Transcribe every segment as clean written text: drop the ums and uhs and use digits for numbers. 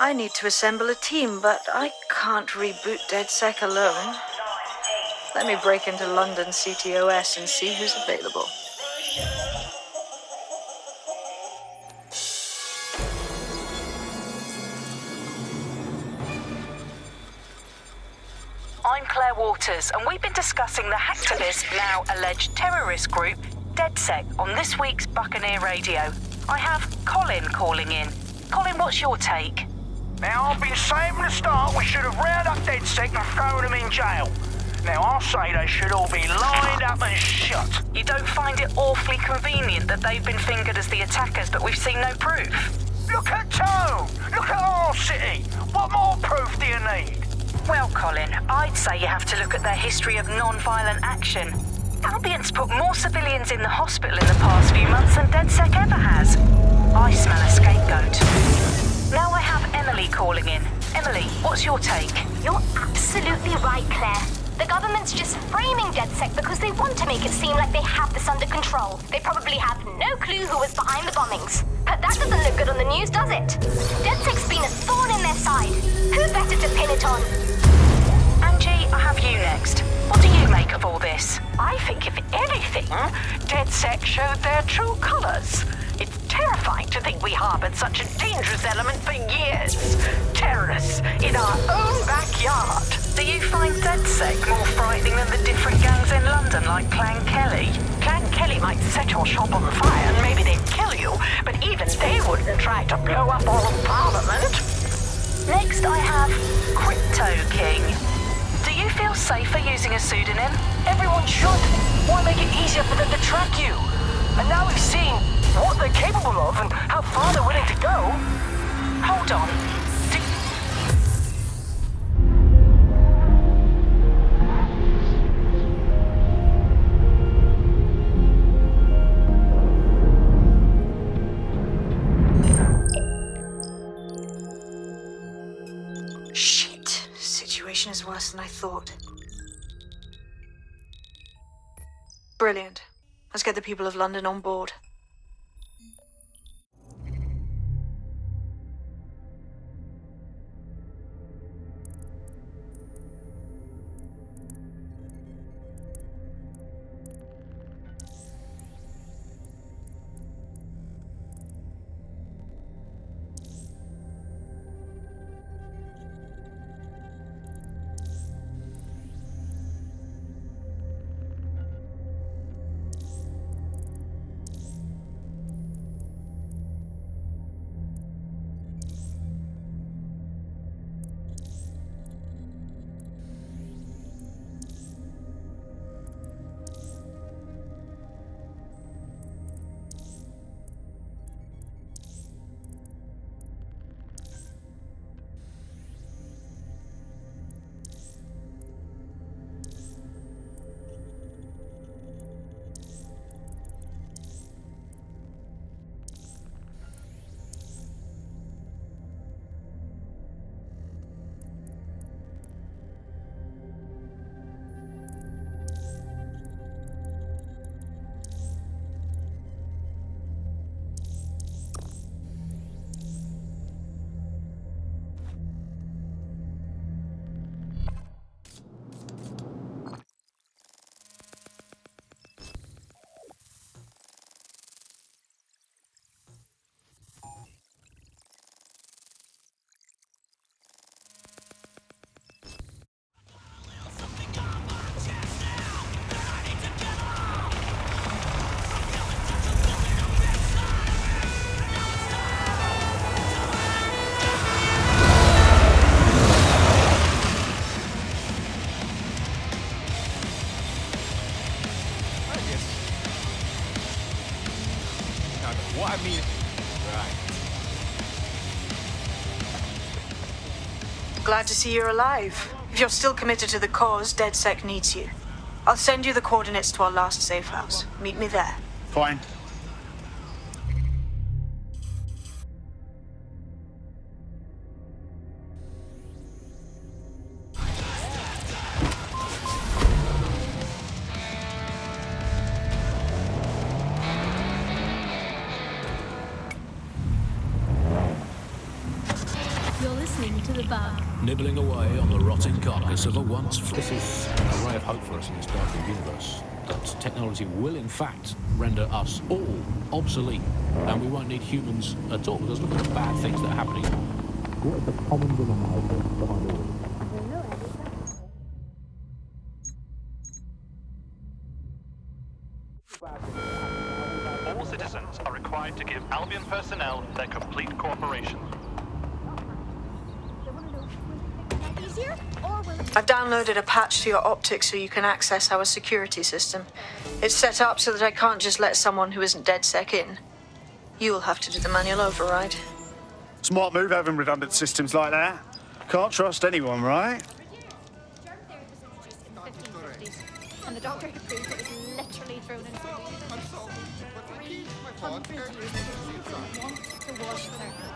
I need to assemble a team, but I can't reboot DedSec alone. Let me break into London CTOS and see who's available. I'm Claire Waters, and we've been discussing the hacktivist, now alleged terrorist group, DedSec, on this week's Buccaneer Radio. I have Colin calling in. Colin, what's your take? Now, I've been saying from the start we should have rounded up DedSec and thrown them in jail. Now, I'll say they should all be lined up and shot. You don't find it awfully convenient that they've been fingered as the attackers, but we've seen no proof? Look at Tone! Look at our city! What more proof do you need? Well, Colin, I'd say you have to look at their history of non-violent action. Albion's put more civilians in the hospital in the past few months than DedSec ever has. I smell a scapegoat. Now I have Emily calling in. Emily, what's your take? You're absolutely right, Claire. The government's just framing DedSec because they want to make it seem like they have this under control. They probably have no clue who was behind the bombings. But that doesn't look good on the news, does it? DedSec's been a thorn in their side. Who better to pin it on? Angie, I have you next. What do you make of all this? I think, if anything, DedSec showed their true colors. It's terrifying to think we harbored such a dangerous element for years. Terrorists in our own backyard. Do you find DedSec more frightening than the different gangs in London, like Clan Kelly? Clan Kelly might set your shop on fire and maybe they'd kill you, but even they wouldn't try to blow up all of Parliament. Next I have Crypto King. Do you feel safer using a pseudonym? Everyone should. Why make it easier for them to track you? And now we've seen what they're capable of and how far they're willing to go. Hold on. Shit. Situation is worse than I thought. Brilliant. Let's get the people of London on board. What I mean, right. Glad to see you're alive. If you're still committed to the cause, DedSec needs you. I'll send you the coordinates to our last safe house. Meet me there. Fine. You're bug. Nibbling away on the rotting carcass of a once... This is a ray of hope for us in this darkened universe. That technology will, in fact, render us all obsolete, and we won't need humans at all, because look at the bad things that are happening. What is the common denominator behind all of this? All citizens are required to give Albion personnel their complete cooperation. I've downloaded a patch to your optics so you can access our security system. It's set up so that I can't just let someone who isn't DedSec in. You'll have to do the manual override. Smart move having redundant systems like that. Can't trust anyone, right? And the doctor had proved it was literally thrown into the water. 300 years ago, want to wash their hands.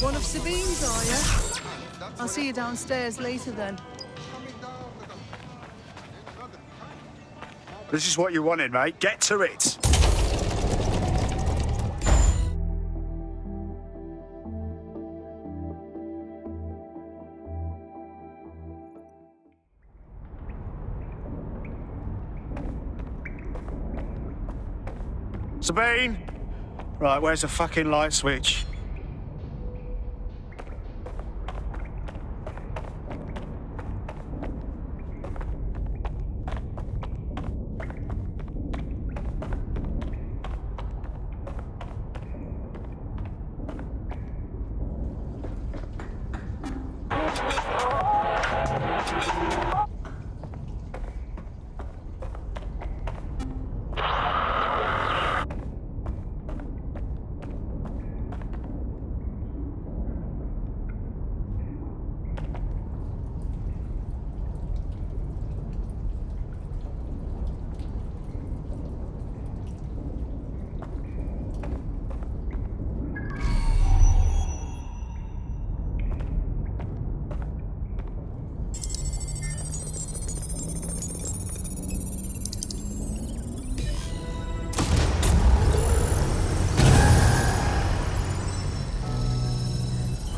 One of Sabine's, are you? I'll see you downstairs later then. This is what you wanted, mate. Get to it. Sabine? Right, where's the fucking light switch?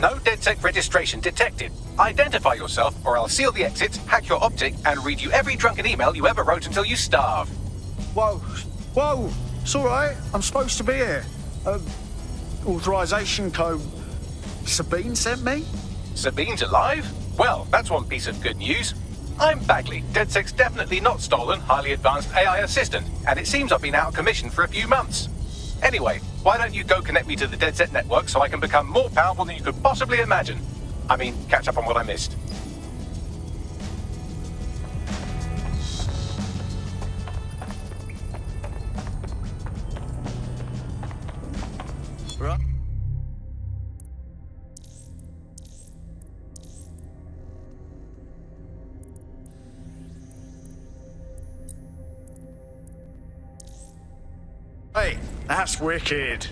No DedSec registration detected. Identify yourself, or I'll seal the exits, hack your optic, and read you every drunken email you ever wrote until you starve. Whoa, whoa, it's all right. I'm supposed to be here. Authorization code Sabine sent me? Sabine's alive? Well, that's one piece of good news. I'm Bagley, DedSec's definitely not stolen, highly advanced AI assistant, and it seems I've been out of commission for a few months. Anyway, why don't you go connect me to the DedSec network so I can become more powerful than you could possibly imagine? I mean, catch up on what I missed. Right. Hey, that's wicked.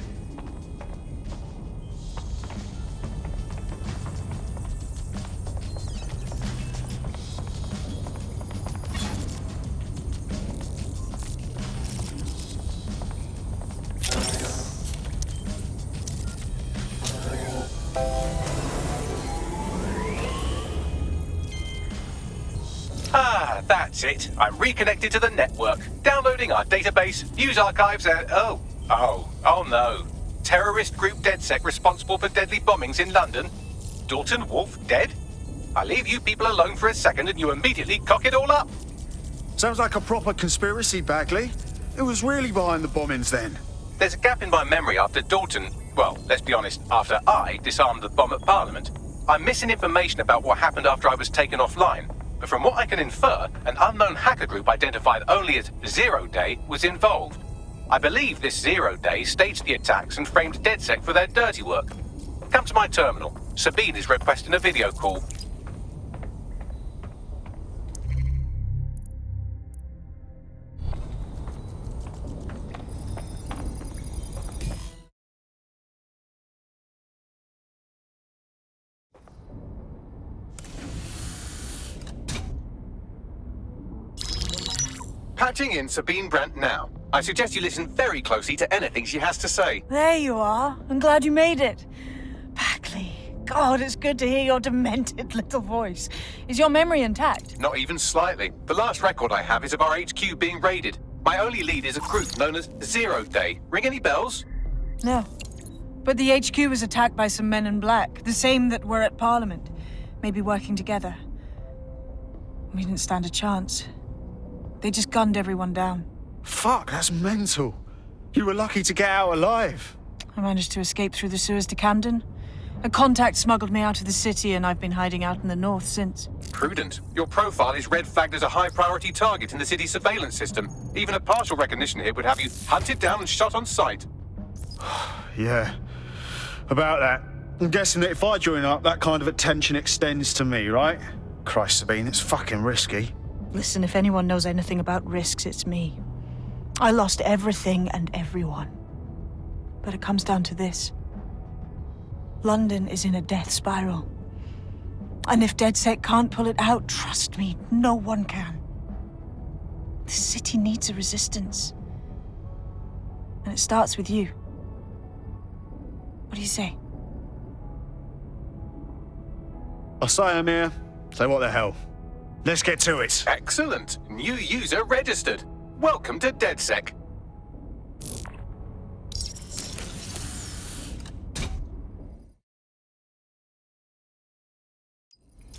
Ah, that's it. I'm reconnected to the network, downloading our database, news archives, and oh no. Terrorist group DedSec responsible for deadly bombings in London. Dalton Wolf dead? I leave you people alone for a second and you immediately cock it all up. Sounds like a proper conspiracy, Bagley. Who was really behind the bombings then? There's a gap in my memory after Dalton, well, let's be honest, after I disarmed the bomb at Parliament. I'm missing information about what happened after I was taken offline. But from what I can infer, an unknown hacker group identified only as Zero Day was involved. I believe this Zero Day staged the attacks and framed DedSec for their dirty work. Come to my terminal. Sabine is requesting a video call. Patching in Sabine Brandt now. I suggest you listen very closely to anything she has to say. There you are. I'm glad you made it. Bagley. God, it's good to hear your demented little voice. Is your memory intact? Not even slightly. The last record I have is of our HQ being raided. My only lead is a group known as 0 Day. Ring any bells? No. But the HQ was attacked by some men in black, the same that were at Parliament. Maybe working together. We didn't stand a chance. They just gunned everyone down. Fuck, that's mental. You were lucky to get out alive. I managed to escape through the sewers to Camden. A contact smuggled me out of the city, and I've been hiding out in the north since. Prudent. Your profile is red flagged as a high-priority target in the city's surveillance system. Even a partial recognition hit would have you hunted down and shot on sight. Yeah, about that. I'm guessing that if I join up, that kind of attention extends to me, right? Christ, Sabine, it's fucking risky. Listen, if anyone knows anything about risks, it's me. I lost everything and everyone. But it comes down to this. London is in a death spiral. And if DedSec can't pull it out, trust me, no one can. The city needs a resistance. And it starts with you. What do you say? I say, Amir. Say what the hell. Let's get to it. Excellent. New user registered. Welcome to DedSec.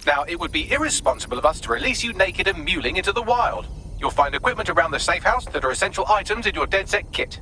Now, it would be irresponsible of us to release you naked and mewling into the wild. You'll find equipment around the safe house that are essential items in your DedSec kit.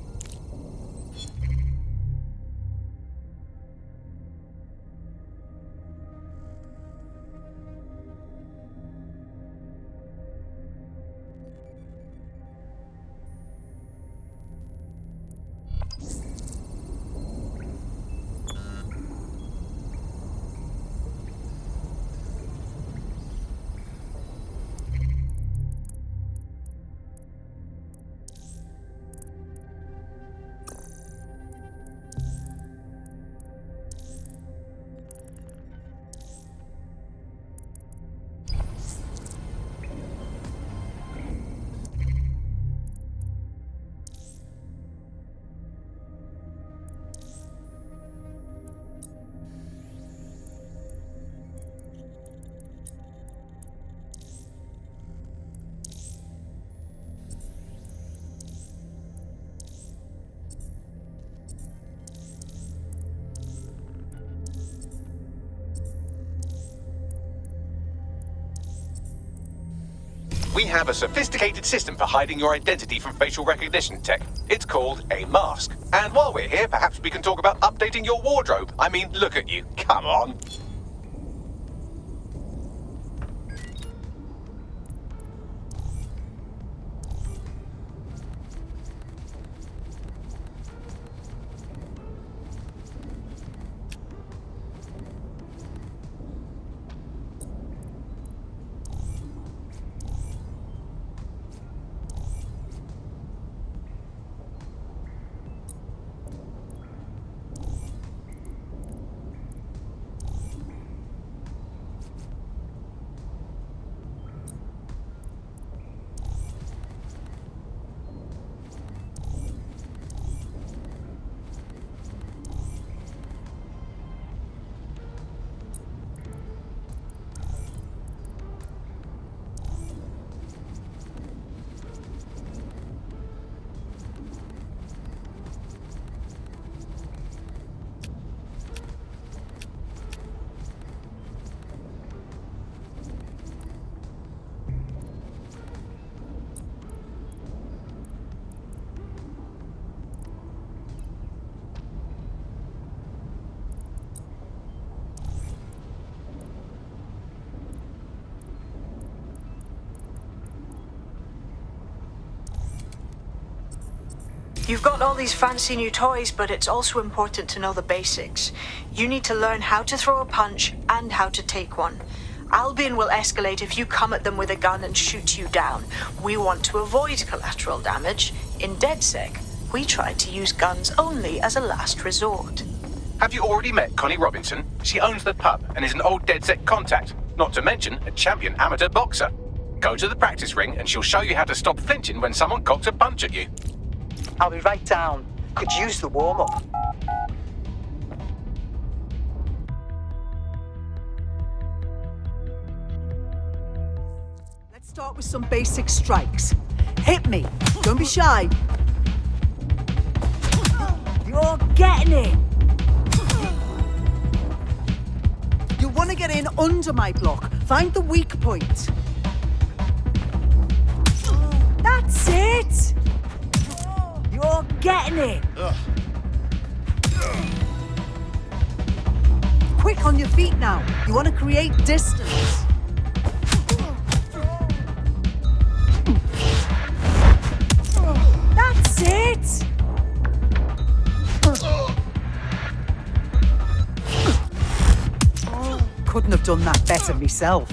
We have a sophisticated system for hiding your identity from facial recognition tech. It's called a mask. And while we're here, perhaps we can talk about updating your wardrobe. I mean, look at you. Come on. You've got all these fancy new toys, but it's also important to know the basics. You need to learn how to throw a punch and how to take one. Albion will escalate if you come at them with a gun and shoot you down. We want to avoid collateral damage. In DedSec, we try to use guns only as a last resort. Have you already met Connie Robinson? She owns the pub and is an old DedSec contact, not to mention a champion amateur boxer. Go to the practice ring and she'll show you how to stop flinching when someone cocks a punch at you. I'll be right down. Could use the warm-up. Start with some basic strikes. Hit me. Don't be shy. You're getting it. You want to get in under my block. Find the weak point. That's it. You're getting it. Quick on your feet now. You want to create distance. That's it. Couldn't have done that better myself.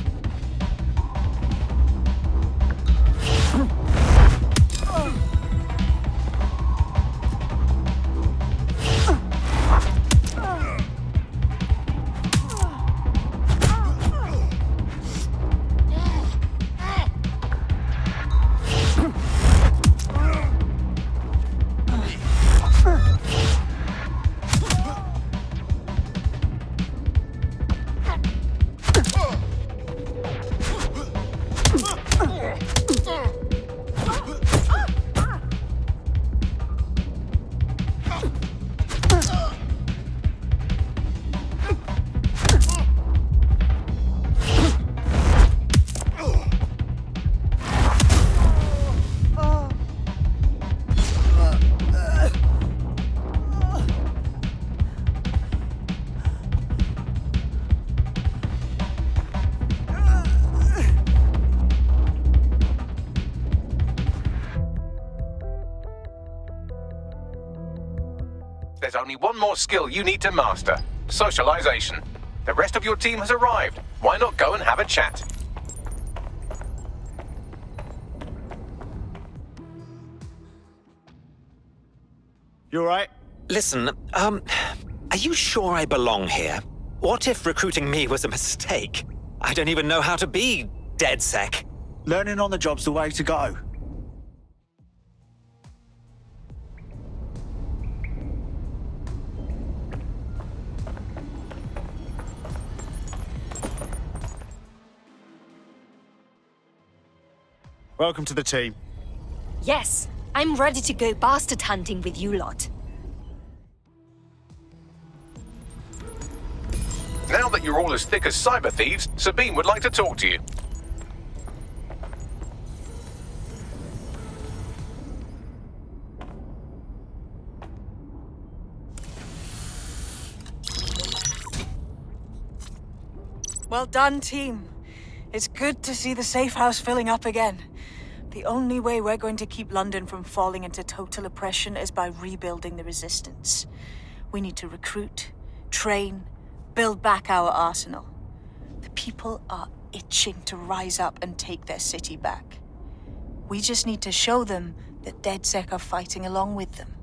There's only one more skill you need to master. Socialization. The rest of your team has arrived. Why not go and have a chat? You alright? Listen, are you sure I belong here? What if recruiting me was a mistake? I don't even know how to be DedSec. Learning on the job's the way to go. Welcome to the team. Yes, I'm ready to go bastard hunting with you lot. Now that you're all as thick as cyber thieves, Sabine would like to talk to you. Well done, team. It's good to see the safe house filling up again. The only way we're going to keep London from falling into total oppression is by rebuilding the resistance. We need to recruit, train, build back our arsenal. The people are itching to rise up and take their city back. We just need to show them that DedSec are fighting along with them.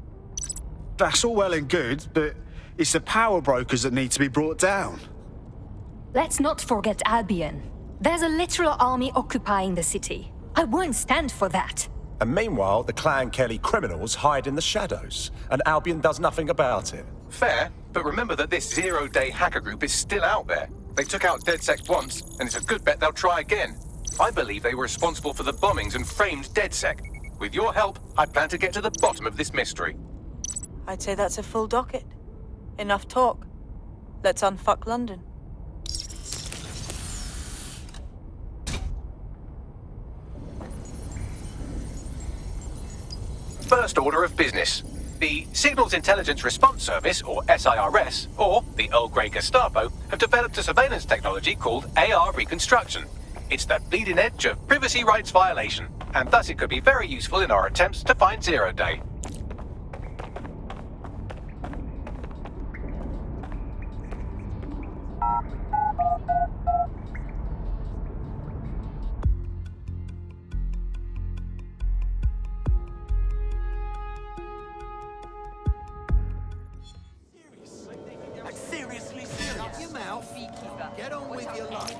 That's all well and good, but it's the power brokers that need to be brought down. Let's not forget Albion. There's a literal army occupying the city. I won't stand for that. And meanwhile, the Clan Kelly criminals hide in the shadows, and Albion does nothing about it. Fair, but remember that this zero-day hacker group is still out there. They took out DedSec once, and it's a good bet they'll try again. I believe they were responsible for the bombings and framed DedSec. With your help, I plan to get to the bottom of this mystery. I'd say that's a full docket. Enough talk. Let's unfuck London. First order of business. The Signals Intelligence Response Service, or SIRS, or the Earl Grey Gestapo, have developed a surveillance technology called AR reconstruction. It's the bleeding edge of privacy rights violation, and thus it could be very useful in our attempts to find Zero Day.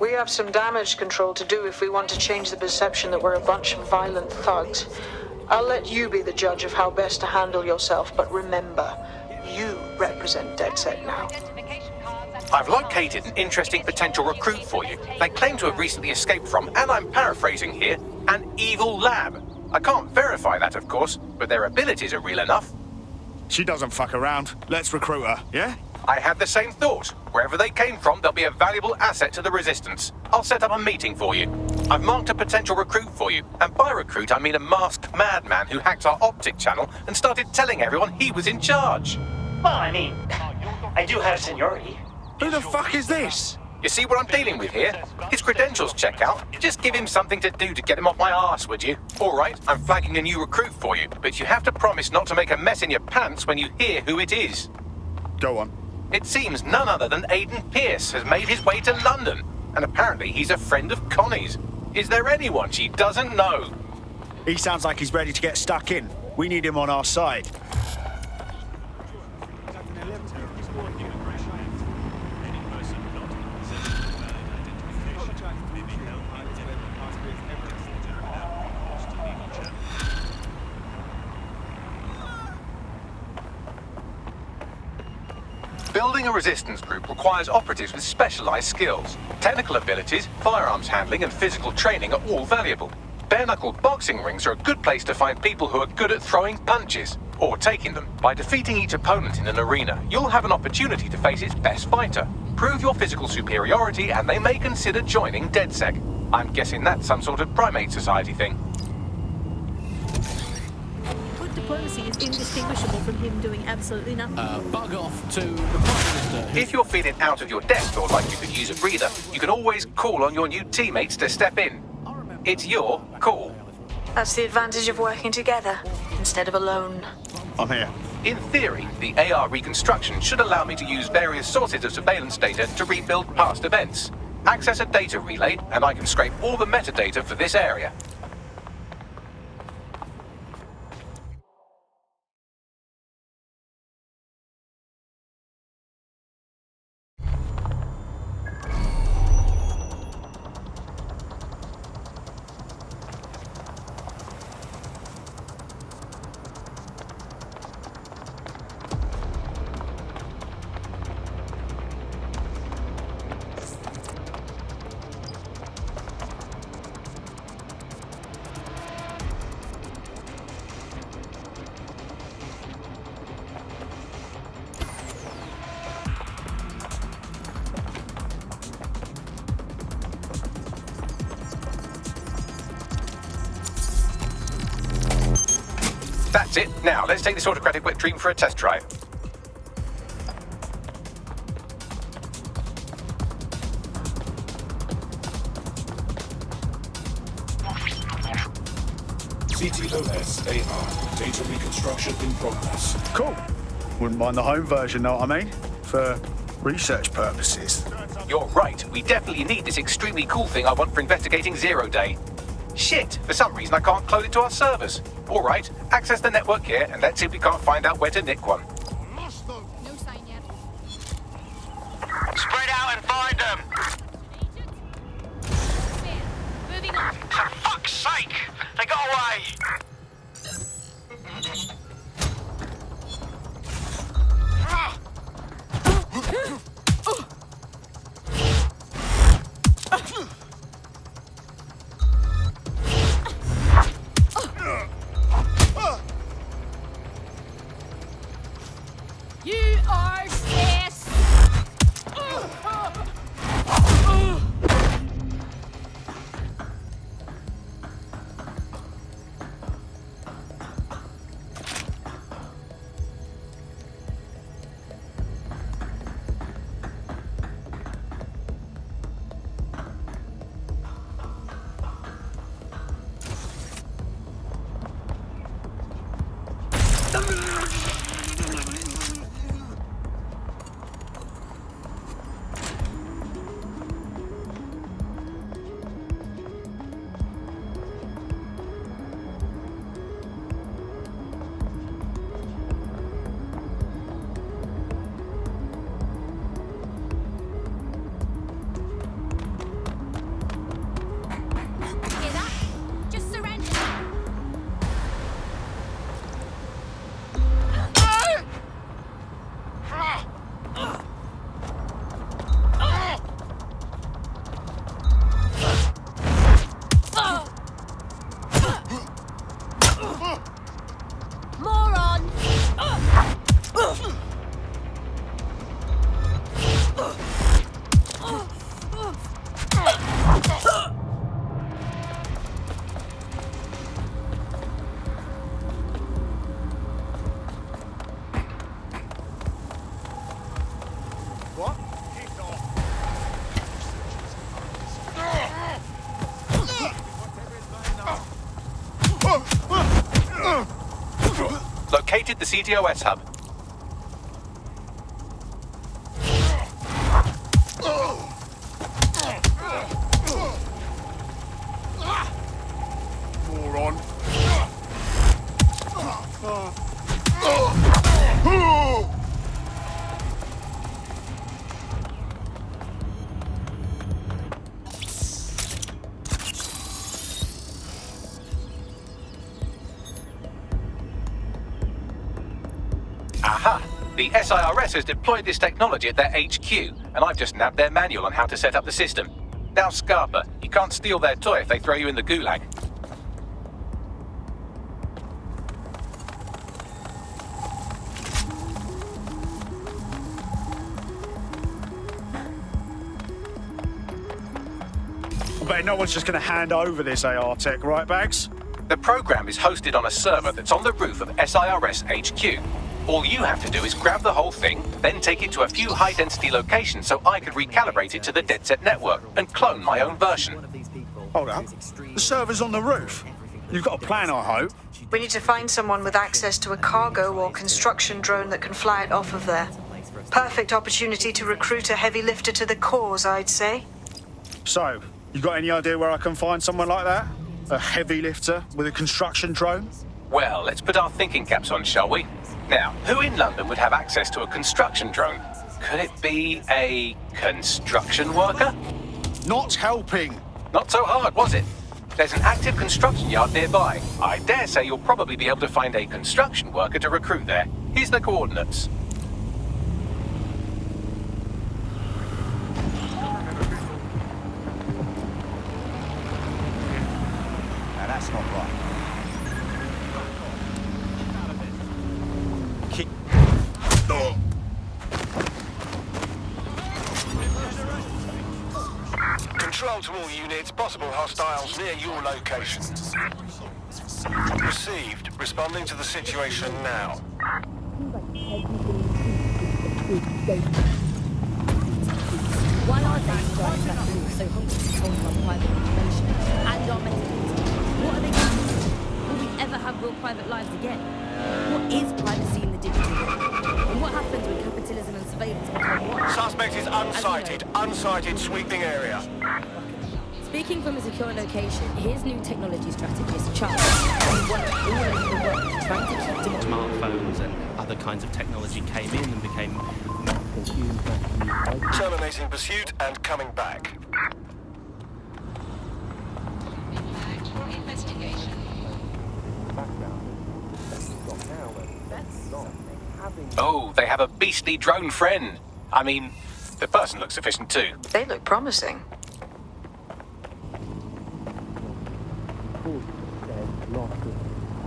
We have some damage control to do if we want to change the perception that we're a bunch of violent thugs. I'll let you be the judge of how best to handle yourself, but remember, you represent DedSec now. I've located an interesting potential recruit for you. They claim to have recently escaped from, and I'm paraphrasing here, an evil lab. I can't verify that, of course, but their abilities are real enough. She doesn't fuck around. Let's recruit her, yeah? I had the same thought. Wherever they came from, they'll be a valuable asset to the Resistance. I'll set up a meeting for you. I've marked a potential recruit for you, and by recruit I mean a masked madman who hacked our optic channel and started telling everyone he was in charge. Well, I mean, I do have seniority. Who the fuck is this? You see what I'm dealing with here? His credentials check out. Just give him something to do to get him off my arse, would you? All right, I'm flagging a new recruit for you, but you have to promise not to make a mess in your pants when you hear who it is. Go on. It seems none other than Aidan Pierce has made his way to London, and apparently he's a friend of Connie's. Is there anyone she doesn't know? He sounds like he's ready to get stuck in. We need him on our side. Building a resistance group requires operatives with specialized skills. Technical abilities, firearms handling, and physical training are all valuable. Bare-knuckle boxing rings are a good place to find people who are good at throwing punches, or taking them. By defeating each opponent in an arena, you'll have an opportunity to face its best fighter. Prove your physical superiority, and they may consider joining DedSec. I'm guessing that's some sort of primate society thing. Diplomacy is indistinguishable from him doing absolutely nothing. Bug off to the Prime Minister. If you're feeling out of your depth or like you could use a breather, you can always call on your new teammates to step in. It's your call. That's the advantage of working together, instead of alone. I'm here. In theory, the AR reconstruction should allow me to use various sources of surveillance data to rebuild past events. Access a data relay, and I can scrape all the metadata for this area. That's it. Now, let's take this autocratic wet dream for a test drive. CTOS AR. Data reconstruction in progress. Cool. Wouldn't mind the home version, know what I mean? For research purposes. You're right. We definitely need this extremely cool thing I want for investigating Zero Day. Shit, for some reason I can't clone it to our servers. Alright, access the network here and let's see if we can't find out where to nick one. No sign yet. Spread out and find them! Moving on. For fuck's sake! They got away! You are sis. the CTOS hub. Moron. Aha! The SIRS has deployed this technology at their HQ, and I've just nabbed their manual on how to set up the system. Now, Scarpa, you can't steal their toy if they throw you in the gulag. I bet no one's just going to hand over this AR tech, right, Bags? The program is hosted on a server that's on the roof of SIRS HQ. All you have to do is grab the whole thing, then take it to a few high-density locations so I could recalibrate it to the DedSec network and clone my own version. Hold up. The server's on the roof. You've got a plan, I hope. We need to find someone with access to a cargo or construction drone that can fly it off of there. Perfect opportunity to recruit a heavy lifter to the cause, I'd say. So, you got any idea where I can find someone like that? A heavy lifter with a construction drone? Well, let's put our thinking caps on, shall we? Now, who in London would have access to a construction drone? Could it be a construction worker? Not helping. Not so hard, was it? There's an active construction yard nearby. I dare say you'll probably be able to find a construction worker to recruit there. Here's the coordinates. Now that's not right. Control to all units, possible hostiles near your location. Received. Responding to the situation now. Why are they driving that blue so hungry to hold our private information and our methods? What are they doing? Will we ever have real private lives again? What is privacy in the digital world? And what happens when capitalism and surveillance become one? Suspect is unsighted. Unsighted sweeping area. Speaking from a secure location, here's new technology strategist Charles. He worked all over the world trying to keep smartphones and other kinds of technology came in and became... Terminating pursuit and coming back. Oh, they have a beastly drone friend. I mean, the person looks efficient too. They look promising.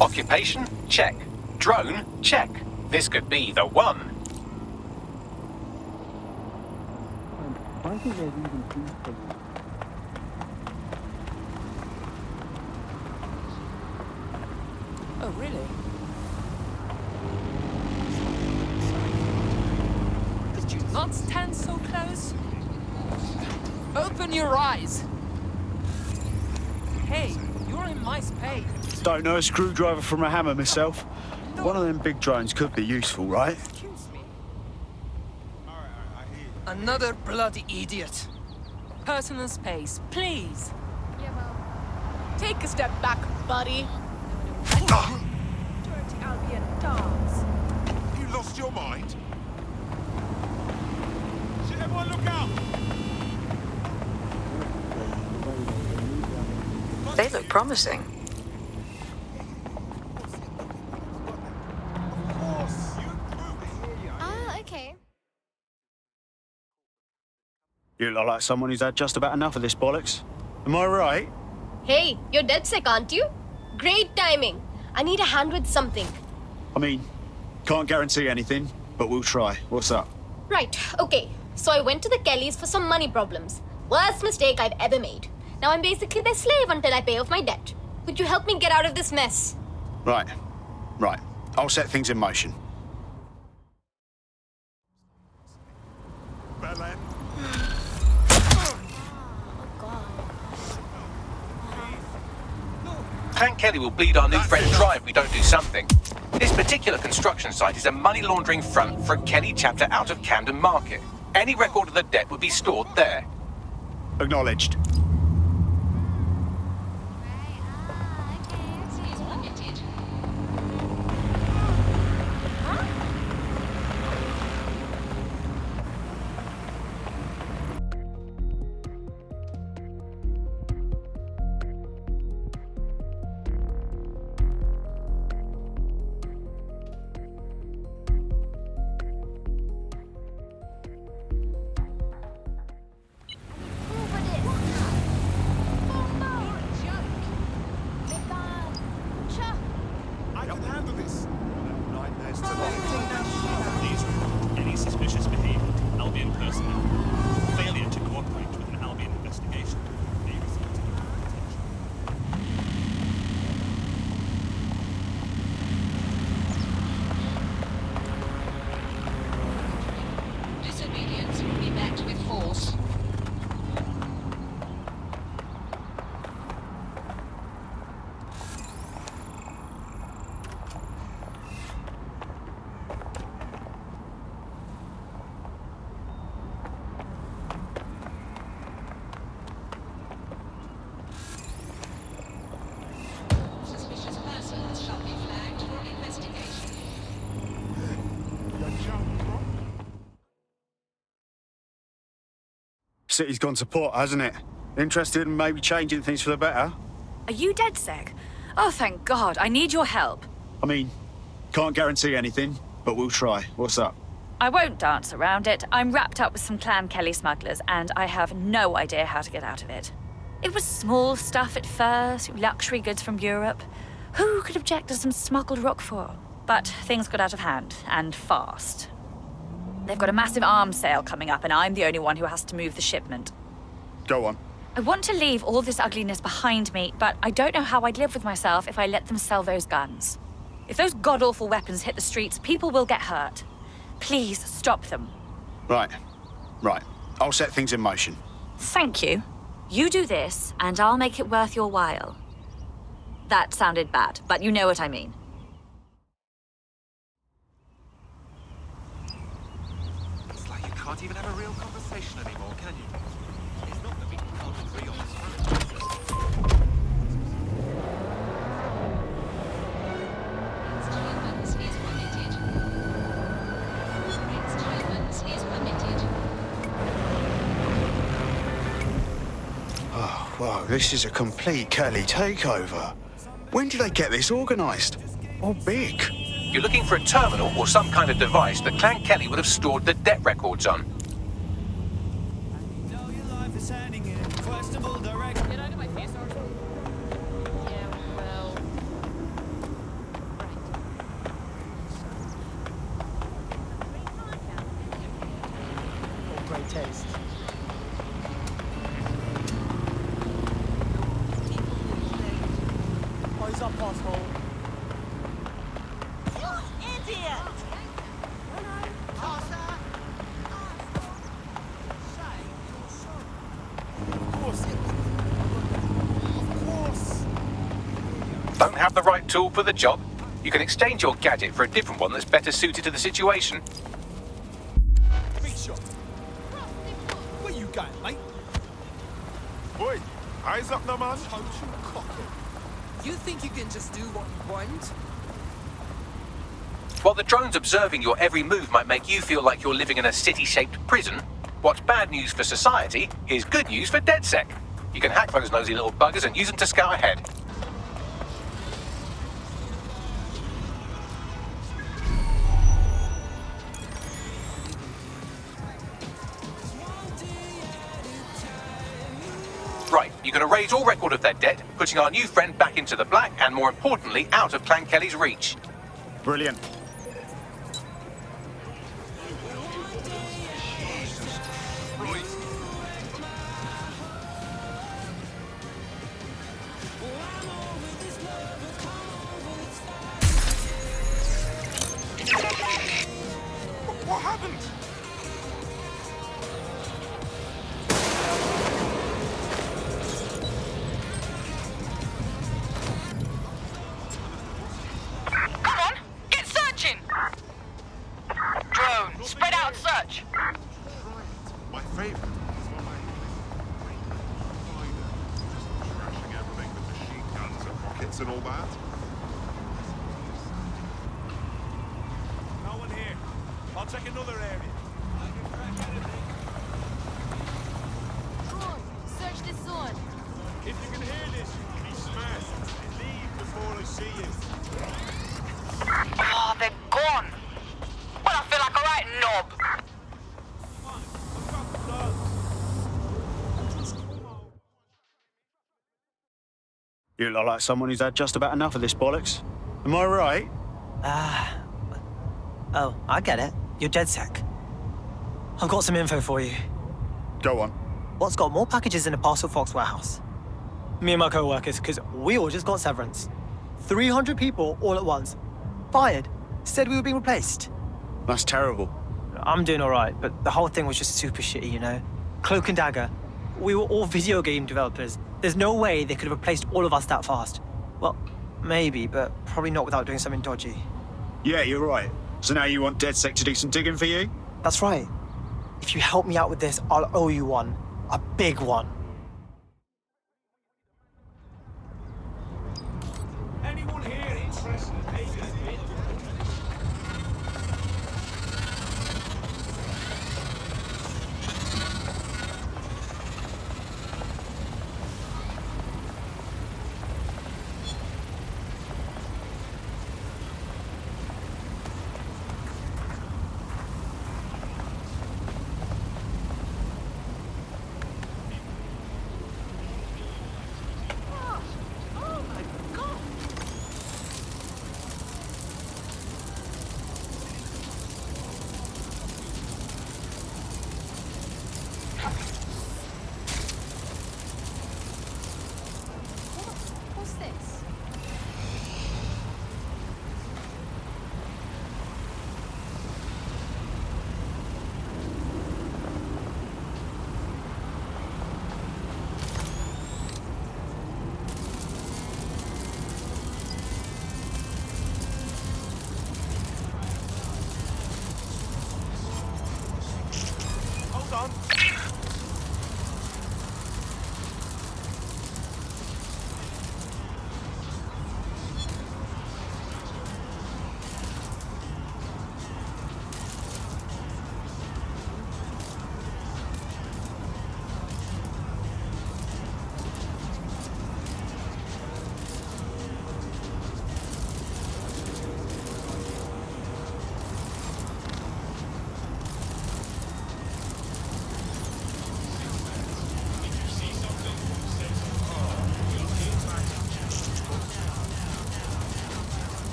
Occupation? Check. Drone? Check. This could be the one. Oh, really? Could you not stand so close? Open your eyes. Hey, you're in my space. Don't know a screwdriver from a hammer myself. One of them big drones could be useful, right? Another bloody idiot. Personal space, please. Yeah, well. Take a step back, buddy. Dirty Albion dogs. You lost your mind? Shit, everyone look out! They look promising. Ah, okay. You look like someone who's had just about enough of this bollocks. Am I right? Hey, you're DedSec, aren't you? Great timing. I need a hand with something. I mean, can't guarantee anything, but we'll try. What's up? Right, okay. So I went to the Kellys for some money problems. Worst mistake I've ever made. Now I'm basically their slave until I pay off my debt. Could you help me get out of this mess? Right. I'll set things in motion. Clan Kelly will bleed our new friend dry if we don't do something. This particular construction site is a money laundering front for a Kelly chapter out of Camden Market. Any record of the debt would be stored there. Acknowledged. I can handle this. Nightmares These report any suspicious behavior to Albion personnel. Failure to cooperate with an Albion investigation may result in Disobedience will be met with force. Suspicious persons shall be flagged for investigation. City's gone to pot, hasn't it? Interested in maybe changing things for the better? Are you DedSec? Oh, thank God. I need your help. I mean, can't guarantee anything, but we'll try. What's up? I won't dance around it. I'm wrapped up with some Clan Kelly smugglers, and I have no idea how to get out of it. It was small stuff at first, luxury goods from Europe. Who could object to some smuggled rockfall? But things got out of hand, and fast. They've got a massive arms sale coming up, and I'm the only one who has to move the shipment. Go on. I want to leave all this ugliness behind me, but I don't know how I'd live with myself if I let them sell those guns. If those god-awful weapons hit the streets, people will get hurt. Please stop them. Right. I'll set things in motion. Thank you. You do this, and I'll make it worth your while. That sounded bad, but you know what I mean. It's like you can't even have a real conversation anymore, can you? It's not that we can't agree on this front. Silence is permitted. Silence is permitted. Oh, wow, this is a complete Kelly takeover. When did they get this organised? Or big? You're looking for a terminal or some kind of device that Clan Kelly would have stored the debt records on. Get out of my face, Archie. Yeah, well. Great taste. Eyes up, asshole. You idiot! Don't have the right tool for the job? You can exchange your gadget for a different one that's better suited to the situation. Big shot. Where you going, mate? Boy, eyes up now, man. Total cocker. You think you can just do what you want? While the drones observing your every move might make you feel like you're living in a city-shaped prison, what's bad news for society is good news for DedSec. You can hack those nosy little buggers and use them to scout ahead. Right, you're going to raise all record of their debt, putting our new friend back into the black and, more importantly, out of Clan Kelly's reach. Brilliant. What happened? permits and all that. No one here. I'll check another area. Troy, search this zone. If you can hear this, be smart. Leave before I see you. Oh, they're gone. Well, I feel like a right knob. You look like someone who's had just about enough of this bollocks. Am I right? Oh, I get it. You're DedSec. I've got some info for you. Go on. What's got more packages in a Parcel Fox warehouse? Me and my co-workers, because we all just got severance. 300 people all at once. Fired. Said we were being replaced. That's terrible. I'm doing all right, but the whole thing was just super shitty, you know? Cloak and Dagger. We were all video game developers. There's no way they could have replaced all of us that fast. Well, maybe, but probably not without doing something dodgy. Yeah, you're right. So now you want DedSec to do some digging for you? That's right. If you help me out with this, I'll owe you one. A big one. Anyone here interested in taking a bid? What's this? Hold on.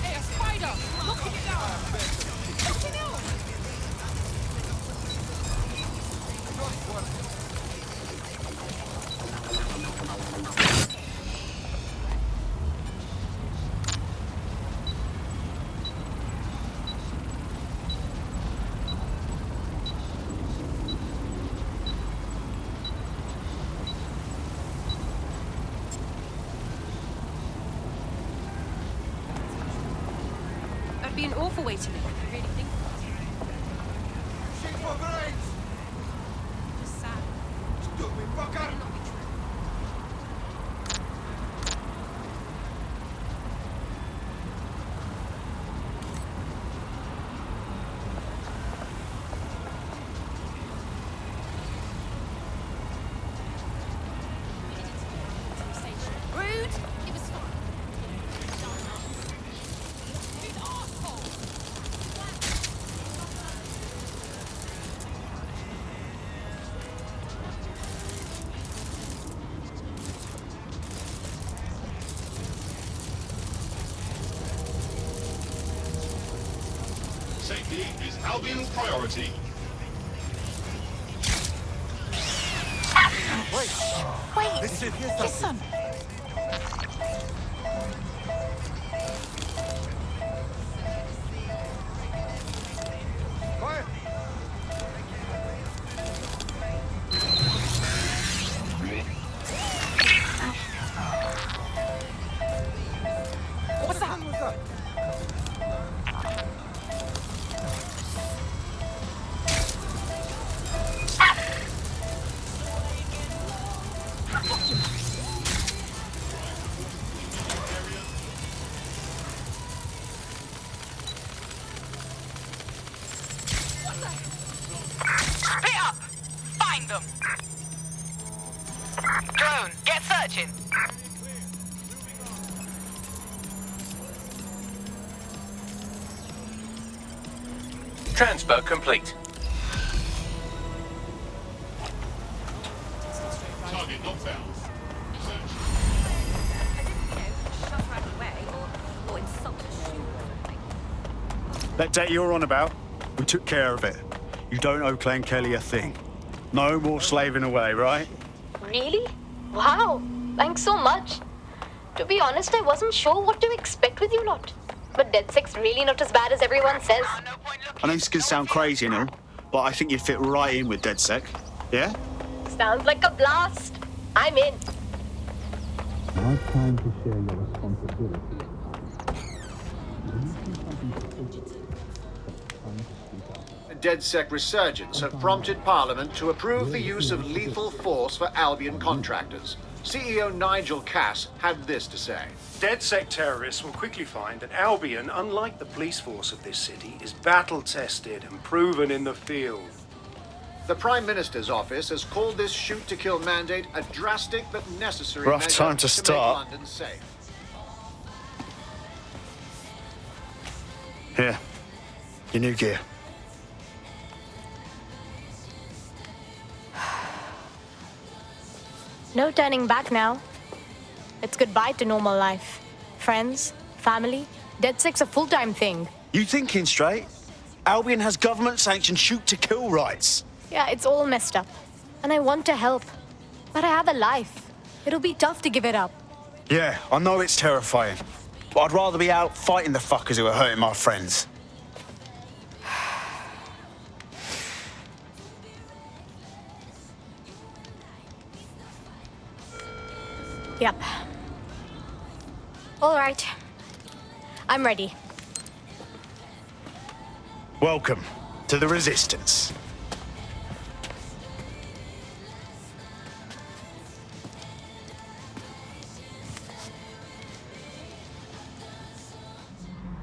Hey, a spider! Look it down! Look it out! That'd be an awful way to live, if you really think about it. Shoot for brains! Just sad. Stupid fucker! Better not be true. Rude! It was fine. These assholes! safety is Albion's priority. Wait, listen. What's that? What's that? Split up! Find them! Drone, get searching! Transfer complete. Target not found. Shove right away or insult a shoe or something. That debt you're on about, we took care of it. You don't owe Clan Kelly a thing. No more slaving away, right? Really? Wow. Thanks so much. To be honest, I wasn't sure what to expect with you lot. But DedSec's really not as bad as everyone says. I know this can sound crazy and all, but I think you'd fit right in with DedSec. Yeah? Sounds like a blast. I'm in. Now it's time to share your responsibility. DedSec resurgence have prompted Parliament to approve the use of lethal force for Albion contractors. CEO Nigel Cass had this to say. DedSec terrorists will quickly find that Albion, unlike the police force of this city, is battle-tested and proven in the field. The Prime Minister's office has called this shoot-to-kill mandate a drastic but necessary Rough measure time to start. make London safe. Here. Your new gear. No turning back now. It's goodbye to normal life. Friends, family. DedSec's a full-time thing. You thinking straight? Albion has government-sanctioned shoot-to-kill rights. Yeah, it's all messed up. And I want to help. But I have a life. It'll be tough to give it up. Yeah, I know it's terrifying. But I'd rather be out fighting the fuckers who are hurting my friends. Yep. All right. I'm ready. Welcome to the Resistance.